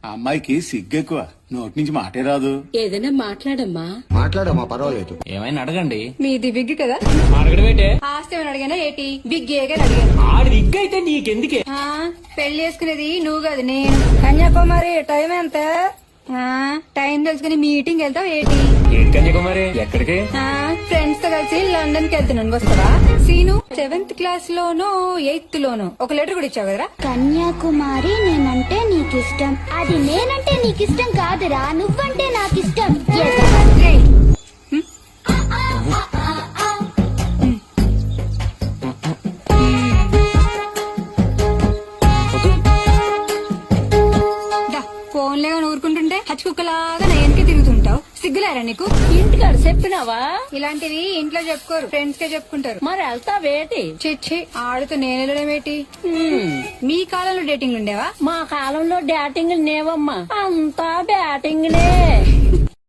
ఆ అమ్మాయికి సిగ్గెక్కువ, నోటి నుంచి మాటే రాదు. ఏదైనా మాట్లాడమ్మా. మాట్లాడమ్మా, పర్వాలేదు. ఏమైనా అడగండి. మీది బిగ్ కదా, అడగడం ఏంటే? ఆస్తి ఏమైనా అడిగానా ఏటి? బిగ్ ఏగా అడిగాను. ఆడి విగ్ అయితే నీకెందుకే? పెళ్లి చేసుకునేది నువ్వు కాదు నేను. కన్యాకుమారి టైం ఎంత? టైం తెలుసుకుని మీటింగ్ వెళ్తావు ఏటి? ఏంటి కన్యాకుమారి? ఎక్కడికి? ఫ్రెండ్స్ తో కలిసి లండన్ కి వెళ్తున్నాను, వస్తావా? సీను 7th క్లాస్ లోను 8th లోను ఒక లెటర్ కూడా ఇచ్చావు కదరా? కన్యాకుమారి నేనంటే నీకిష్టం, అది నేనంటే నీకిష్టం కాదురా, నువ్వంటే నాకిష్టం. రేయ్, ఫోన్లే ఊరుకుంటుంటే హచ్ కుక్కలాగా నా వెనకే తిరుగుతుంటావు. సిగ్గులేరా నీకు? ఇంటికాడ చెప్పినావా? ఇలాంటివి ఇంట్లో చెప్పుకోరు, ఫ్రెండ్స్ కే చెప్పుకుంటారు. మరి వెళ్తావేటి? చిచ్చి, ఆడుతూ నేను వెళ్ళడమేటి? మీ కాలంలో డేటింగ్ ఉండేవా? మా కాలంలో డాటింగ్ నేవమ్మా, అంతా బ్యాటింగ్ నే.